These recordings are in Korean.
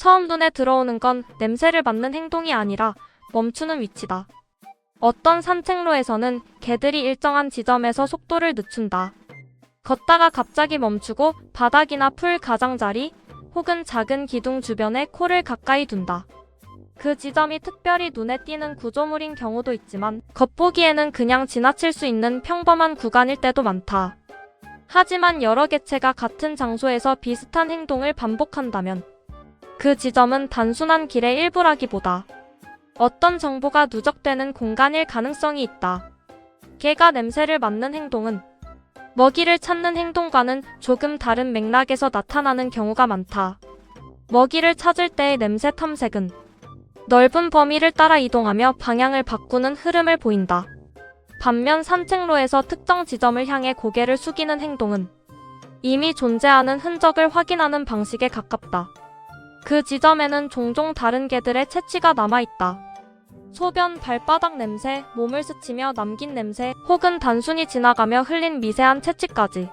처음 눈에 들어오는 건 냄새를 맡는 행동이 아니라 멈추는 위치다. 어떤 산책로에서는 개들이 일정한 지점에서 속도를 늦춘다. 걷다가 갑자기 멈추고 바닥이나 풀 가장자리 혹은 작은 기둥 주변에 코를 가까이 둔다. 그 지점이 특별히 눈에 띄는 구조물인 경우도 있지만 겉보기에는 그냥 지나칠 수 있는 평범한 구간일 때도 많다. 하지만 여러 개체가 같은 장소에서 비슷한 행동을 반복한다면 그 지점은 단순한 길의 일부라기보다 어떤 정보가 누적되는 공간일 가능성이 있다. 개가 냄새를 맡는 행동은 먹이를 찾는 행동과는 조금 다른 맥락에서 나타나는 경우가 많다. 먹이를 찾을 때의 냄새 탐색은 넓은 범위를 따라 이동하며 방향을 바꾸는 흐름을 보인다. 반면 산책로에서 특정 지점을 향해 고개를 숙이는 행동은 이미 존재하는 흔적을 확인하는 방식에 가깝다. 그 지점에는 종종 다른 개들의 채취가 남아있다. 소변, 발바닥 냄새, 몸을 스치며 남긴 냄새, 혹은 단순히 지나가며 흘린 미세한 채취까지.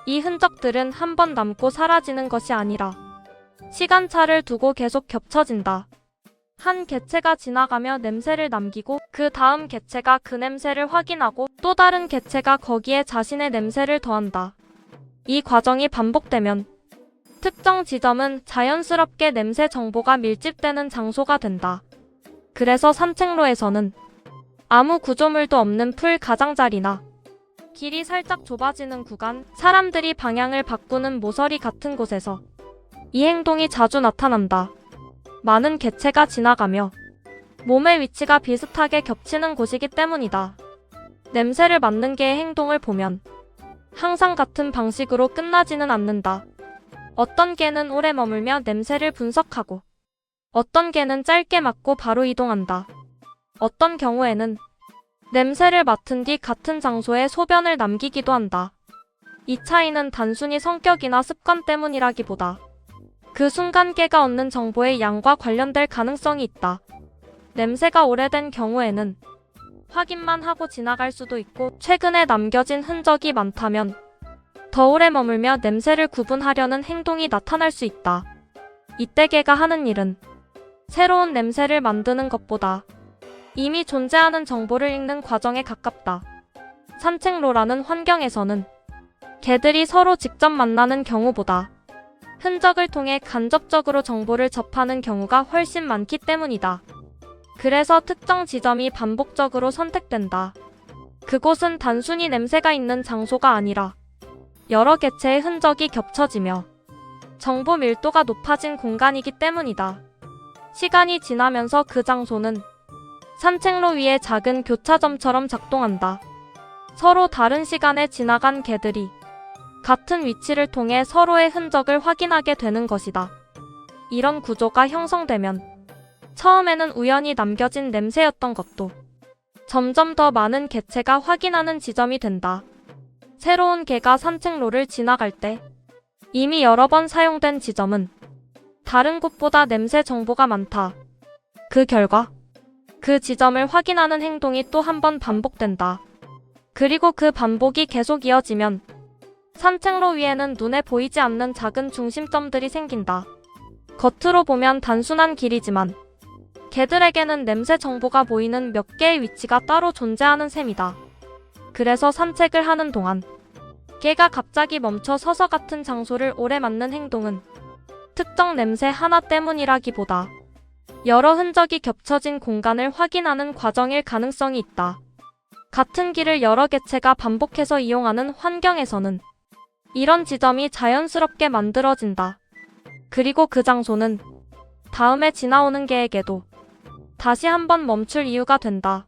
이 흔적들은 한 번 남고 사라지는 것이 아니라 시간차를 두고 계속 겹쳐진다. 한 개체가 지나가며 냄새를 남기고 그 다음 개체가 그 냄새를 확인하고 또 다른 개체가 거기에 자신의 냄새를 더한다. 이 과정이 반복되면 특정 지점은 자연스럽게 냄새 정보가 밀집되는 장소가 된다. 그래서 산책로에서는 아무 구조물도 없는 풀 가장자리나 길이 살짝 좁아지는 구간, 사람들이 방향을 바꾸는 모서리 같은 곳에서 이 행동이 자주 나타난다. 많은 개체가 지나가며 몸의 위치가 비슷하게 겹치는 곳이기 때문이다. 냄새를 맡는 개의 행동을 보면 항상 같은 방식으로 끝나지는 않는다. 어떤 개는 오래 머물며 냄새를 분석하고 어떤 개는 짧게 맡고 바로 이동한다. 어떤 경우에는 냄새를 맡은 뒤 같은 장소에 소변을 남기기도 한다. 이 차이는 단순히 성격이나 습관 때문이라기보다 그 순간 개가 얻는 정보의 양과 관련될 가능성이 있다. 냄새가 오래된 경우에는 확인만 하고 지나갈 수도 있고 최근에 남겨진 흔적이 많다면 더 오래 머물며 냄새를 구분하려는 행동이 나타날 수 있다. 이때 개가 하는 일은 새로운 냄새를 만드는 것보다 이미 존재하는 정보를 읽는 과정에 가깝다. 산책로라는 환경에서는 개들이 서로 직접 만나는 경우보다 흔적을 통해 간접적으로 정보를 접하는 경우가 훨씬 많기 때문이다. 그래서 특정 지점이 반복적으로 선택된다. 그곳은 단순히 냄새가 있는 장소가 아니라 여러 개체의 흔적이 겹쳐지며 정보 밀도가 높아진 공간이기 때문이다. 시간이 지나면서 그 장소는 산책로 위의 작은 교차점처럼 작동한다. 서로 다른 시간에 지나간 개들이 같은 위치를 통해 서로의 흔적을 확인하게 되는 것이다. 이런 구조가 형성되면 처음에는 우연히 남겨진 냄새였던 것도 점점 더 많은 개체가 확인하는 지점이 된다. 새로운 개가 산책로를 지나갈 때 이미 여러 번 사용된 지점은 다른 곳보다 냄새 정보가 많다. 그 결과 그 지점을 확인하는 행동이 또 한 번 반복된다. 그리고 그 반복이 계속 이어지면 산책로 위에는 눈에 보이지 않는 작은 중심점들이 생긴다. 겉으로 보면 단순한 길이지만 개들에게는 냄새 정보가 보이는 몇 개의 위치가 따로 존재하는 셈이다. 그래서 산책을 하는 동안 개가 갑자기 멈춰 서서 같은 장소를 오래 맡는 행동은 특정 냄새 하나 때문이라기보다 여러 흔적이 겹쳐진 공간을 확인하는 과정일 가능성이 있다. 같은 길을 여러 개체가 반복해서 이용하는 환경에서는 이런 지점이 자연스럽게 만들어진다. 그리고 그 장소는 다음에 지나오는 개에게도 다시 한번 멈출 이유가 된다.